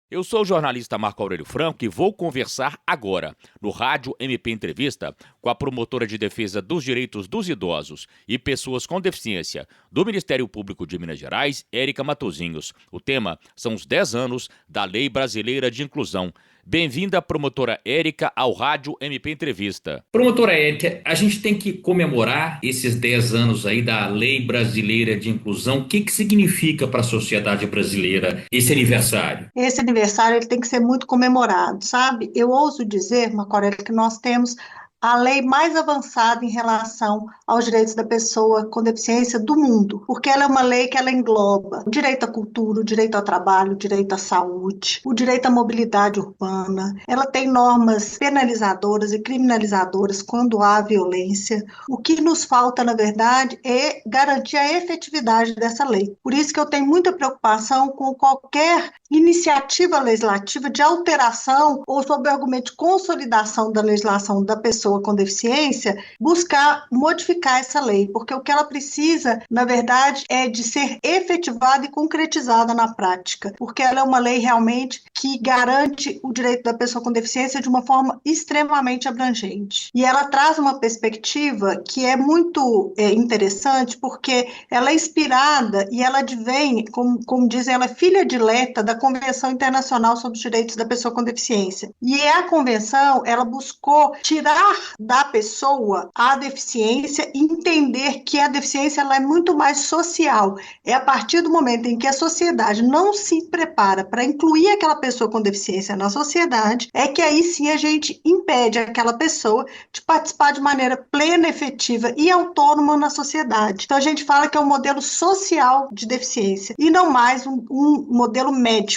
Eu sou o jornalista Marco Aurélio Franco e vou conversar agora, no Rádio MP Entrevista, com a promotora de defesa dos direitos dos idosos e pessoas com deficiência do Ministério Público de Minas Gerais, Érica Matosinhos. O tema são os 10 anos da Lei Brasileira de Inclusão. Bem-vinda, promotora Érica, ao Rádio MP Entrevista. Promotora Érica, a gente tem que comemorar esses 10 anos aí da Lei Brasileira de Inclusão. O que significa para a sociedade brasileira esse aniversário? Esse aniversário ele tem que ser muito comemorado, sabe? Eu ouso dizer, Marco Aurélio, que nós temos a lei mais avançada em relação aos direitos da pessoa com deficiência do mundo, porque ela é uma lei que ela engloba o direito à cultura, o direito ao trabalho, o direito à saúde, o direito à mobilidade urbana. Ela tem normas penalizadoras e criminalizadoras quando há violência. O que nos falta, na verdade, é garantir a efetividade dessa lei. Por isso que eu tenho muita preocupação com qualquer iniciativa legislativa de alteração ou sob o argumento de consolidação da legislação da pessoa com deficiência, buscar modificar essa lei, porque o que ela precisa, na verdade, é de ser efetivada e concretizada na prática, porque ela é uma lei realmente que garante o direito da pessoa com deficiência de uma forma extremamente abrangente. E ela traz uma perspectiva que é muito interessante, porque ela é inspirada e ela advém, como dizem, ela é filha dileta da Convenção Internacional sobre os Direitos da Pessoa com Deficiência. E a convenção, ela buscou tirar da pessoa a deficiência e entender que a deficiência ela é muito mais social. É a partir do momento em que a sociedade não se prepara para incluir aquela pessoa com deficiência na sociedade, é que aí sim a gente impede aquela pessoa de participar de maneira plena, efetiva e autônoma na sociedade. Então a gente fala que é um modelo social de deficiência e não mais um modelo médico,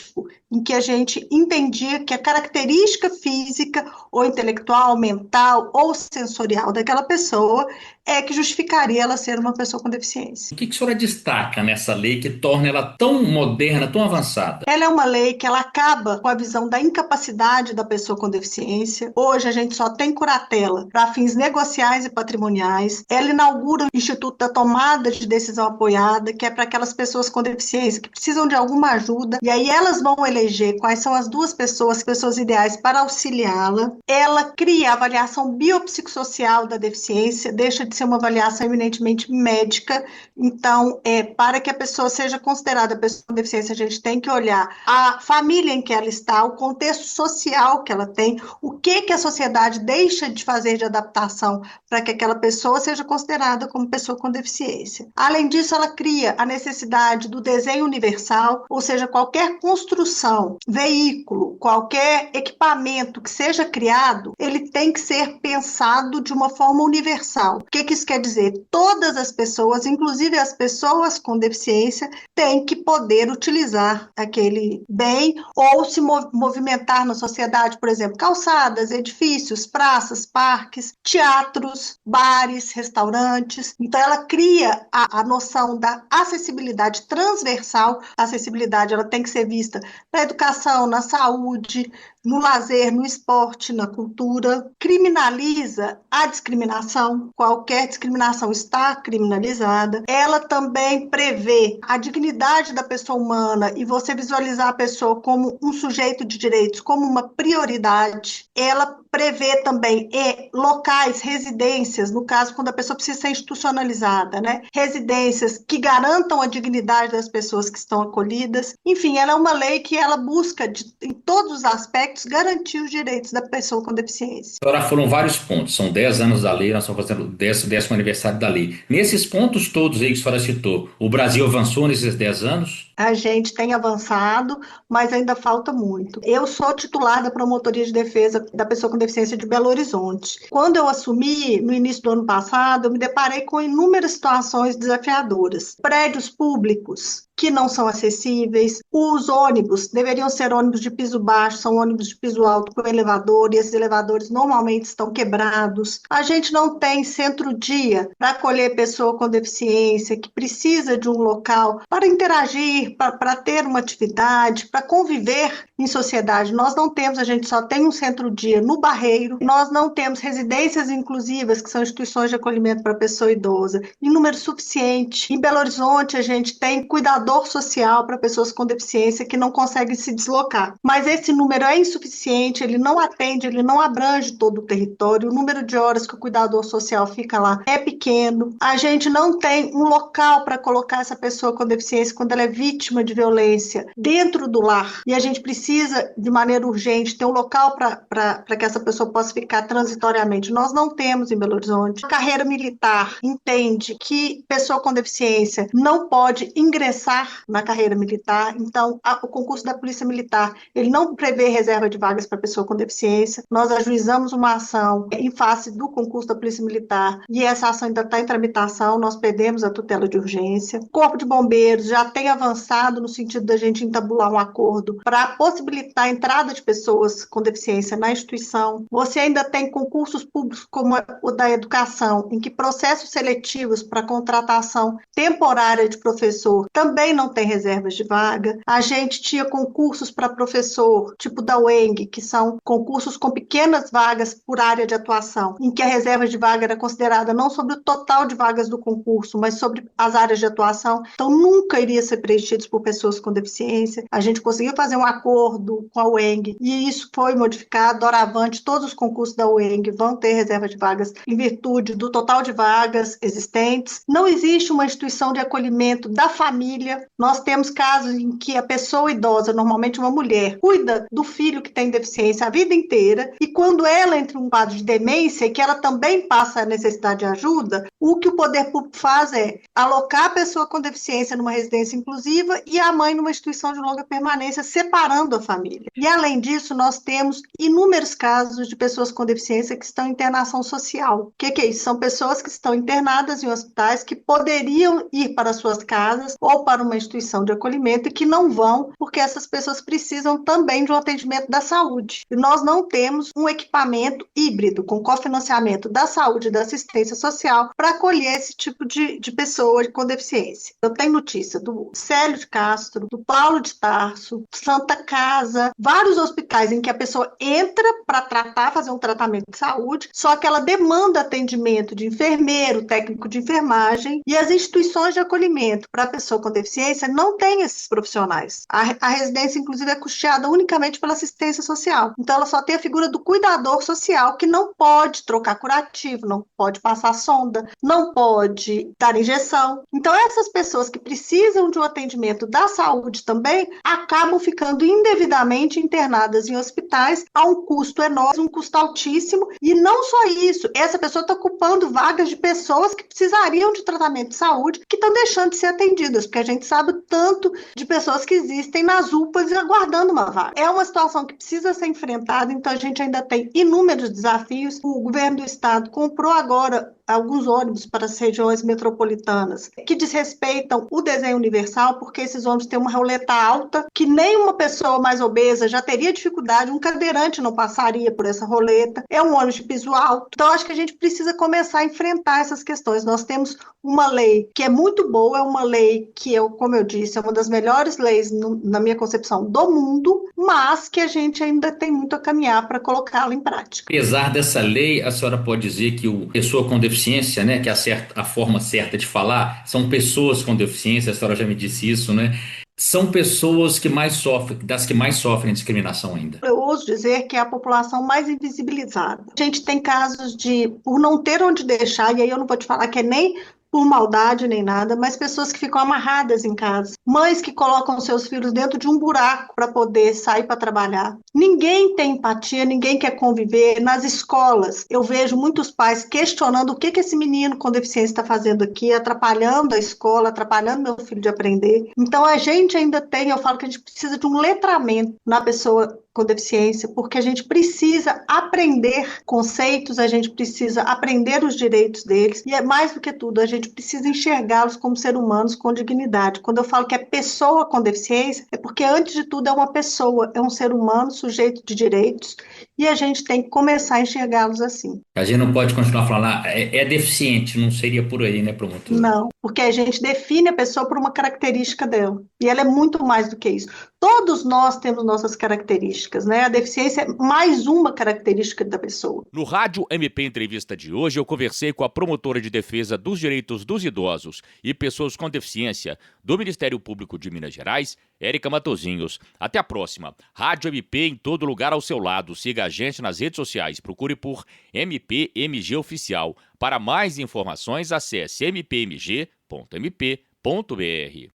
em que a gente entendia que a característica física ou intelectual, mental ou sensorial daquela pessoa é que justificaria ela ser uma pessoa com deficiência. O que a senhora destaca nessa lei que torna ela tão moderna, tão avançada? Ela é uma lei que ela acaba com a visão da incapacidade da pessoa com deficiência. Hoje a gente só tem curatela para fins negociais e patrimoniais. Ela inaugura o Instituto da Tomada de Decisão Apoiada, que é para aquelas pessoas com deficiência que precisam de alguma ajuda, e aí elas vão eleger quais são as duas pessoas ideais para auxiliá-la. Ela cria a avaliação biopsicossocial da deficiência, deixa de ser uma avaliação eminentemente médica. Então, para que a pessoa seja considerada pessoa com deficiência, a gente tem que olhar a família em que ela está, o contexto social que ela tem, o que a sociedade deixa de fazer de adaptação para que aquela pessoa seja considerada como pessoa com deficiência. Além disso, ela cria a necessidade do desenho universal, ou seja, qualquer construção, veículo, qualquer equipamento que seja criado, ele tem que ser pensado de uma forma universal. O que isso quer dizer? Todas as pessoas, inclusive as pessoas com deficiência, têm que poder utilizar aquele bem ou se movimentar na sociedade, por exemplo, calçadas, edifícios, praças, parques, teatros, bares, restaurantes. Então, ela cria a noção da acessibilidade transversal. A acessibilidade ela tem que ser vista na educação, na saúde, no lazer, no esporte, na cultura. Criminaliza a discriminação, qualquer discriminação está criminalizada. Ela também prevê a dignidade da pessoa humana e você visualizar a pessoa como um sujeito de direitos, como uma prioridade. Ela prevê também locais, residências, no caso, quando a pessoa precisa ser institucionalizada, né? Residências que garantam a dignidade das pessoas que estão acolhidas. Enfim, ela é uma lei que ela busca, em todos os aspectos, garantir os direitos da pessoa com deficiência. Agora foram vários pontos, são 10 anos da lei, nós estamos fazendo o 10º aniversário da lei. Nesses pontos todos aí que a senhora citou, o Brasil avançou nesses 10 anos? A gente tem avançado, mas ainda falta muito. Eu sou titular da Promotoria de Defesa da Pessoa com Deficiência de Belo Horizonte. Quando eu assumi, no início do ano passado, eu me deparei com inúmeras situações desafiadoras. Prédios públicos que não são acessíveis, os ônibus deveriam ser ônibus de piso baixo, são ônibus de piso alto com elevador, e esses elevadores normalmente estão quebrados. A gente não tem centro-dia para acolher pessoa com deficiência, que precisa de um local para interagir, para ter uma atividade, para conviver em sociedade. Nós não temos, a gente só tem um centro-dia no Barreiro, nós não temos residências inclusivas, que são instituições de acolhimento para pessoa idosa, em número suficiente. Em Belo Horizonte, a gente tem cuidadores cuidador social para pessoas com deficiência que não conseguem se deslocar. Mas esse número é insuficiente, ele não atende, ele não abrange todo o território, o número de horas que o cuidador social fica lá é pequeno, a gente não tem um local para colocar essa pessoa com deficiência quando ela é vítima de violência dentro do lar, e a gente precisa, de maneira urgente, ter um local para que essa pessoa possa ficar transitoriamente. Nós não temos em Belo Horizonte. A carreira militar entende que pessoa com deficiência não pode ingressar na carreira militar, então o concurso da Polícia Militar, ele não prevê reserva de vagas para pessoa com deficiência. Nós ajuizamos uma ação em face do concurso da Polícia Militar e essa ação ainda está em tramitação, nós pedimos a tutela de urgência. O Corpo de Bombeiros já tem avançado no sentido da gente entabular um acordo para possibilitar a entrada de pessoas com deficiência na instituição. Você ainda tem concursos públicos como o da educação, em que processos seletivos para contratação temporária de professor também não tem reservas de vaga. A gente tinha concursos para professor, tipo da UENG, que são concursos com pequenas vagas por área de atuação, em que a reserva de vaga era considerada não sobre o total de vagas do concurso, mas sobre as áreas de atuação. Então, nunca iria ser preenchidos por pessoas com deficiência. A gente conseguiu fazer um acordo com a UENG e isso foi modificado. Doravante, todos os concursos da UENG vão ter reserva de vagas em virtude do total de vagas existentes. Não existe uma instituição de acolhimento da família. Nós temos casos em que a pessoa idosa, normalmente uma mulher, cuida do filho que tem deficiência a vida inteira e quando ela entra em um quadro de demência e que ela também passa a necessidade de ajuda, o que o poder público faz é alocar a pessoa com deficiência numa residência inclusiva e a mãe numa instituição de longa permanência, separando a família. E além disso, nós temos inúmeros casos de pessoas com deficiência que estão em internação social. O que é isso? São pessoas que estão internadas em hospitais que poderiam ir para suas casas ou para uma instituição de acolhimento e que não vão, porque essas pessoas precisam também de um atendimento da saúde. E nós não temos um equipamento híbrido com cofinanciamento da saúde e da assistência social para acolher esse tipo de pessoa com deficiência. Eu tenho notícia do Célio de Castro, do Paulo de Tarso, Santa Casa, vários hospitais em que a pessoa entra para fazer um tratamento de saúde, só que ela demanda atendimento de enfermeiro, técnico de enfermagem, e as instituições de acolhimento para a pessoa com deficiência não têm esses profissionais. A residência, inclusive, é custeada unicamente pela assistência social. Então, ela só tem a figura do cuidador social, que não pode trocar curativo, não pode passar sonda, não pode dar injeção. Então, essas pessoas que precisam de um atendimento da saúde também acabam ficando indevidamente internadas em hospitais a um custo enorme, um custo altíssimo, e não só isso, essa pessoa está ocupando vagas de pessoas que precisariam de tratamento de saúde, que estão deixando de ser atendidas, porque a gente sabe o tanto de pessoas que existem nas UPAs e aguardando uma vaga. É uma situação que precisa ser enfrentada, então a gente ainda tem inúmeros desafios. O governo do estado comprou agora alguns ônibus para as regiões metropolitanas que desrespeitam o desenho universal, porque esses ônibus têm uma roleta alta, que nem uma pessoa mais obesa já teria dificuldade, um cadeirante não passaria por essa roleta, é um ônibus de piso alto. Então, acho que a gente precisa começar a enfrentar essas questões. Nós temos uma lei que é muito boa, é uma lei que, como eu disse, é uma das melhores leis, na minha concepção, do mundo, mas que a gente ainda tem muito a caminhar para colocá-la em prática. Apesar dessa lei, a senhora pode dizer que a pessoa com deficiência, né, que é a forma certa de falar, são pessoas com deficiência, a senhora já me disse isso, né? São pessoas que mais sofrem, das que mais sofrem discriminação ainda. Eu ouso dizer que é a população mais invisibilizada. A gente tem casos por não ter onde deixar, e aí eu não vou te falar que é nem por maldade nem nada, mas pessoas que ficam amarradas em casa, mães que colocam seus filhos dentro de um buraco para poder sair para trabalhar. Ninguém tem empatia, ninguém quer conviver. Nas escolas, eu vejo muitos pais questionando o que esse menino com deficiência está fazendo aqui, atrapalhando a escola, atrapalhando meu filho de aprender. Então a gente ainda tem, eu falo que a gente precisa de um letramento na pessoa com deficiência, porque a gente precisa aprender conceitos, a gente precisa aprender os direitos deles, e é mais do que tudo, a gente precisa enxergá-los como seres humanos com dignidade. Quando eu falo que é pessoa com deficiência, é porque antes de tudo é uma pessoa, é um ser humano sujeito de direitos, e a gente tem que começar a enxergá-los assim. A gente não pode continuar falando, é deficiente, não seria por aí, né, promotora? Não, porque a gente define a pessoa por uma característica dela, e ela é muito mais do que isso. Todos nós temos nossas características, né? A deficiência é mais uma característica da pessoa. No Rádio MP Entrevista de hoje, eu conversei com a promotora de defesa dos direitos dos idosos e pessoas com deficiência do Ministério Público de Minas Gerais, Érica Matosinhos. Até a próxima. Rádio MP em todo lugar ao seu lado. Siga a gente nas redes sociais. Procure por MPMG Oficial. Para mais informações, acesse mpmg.mp.br.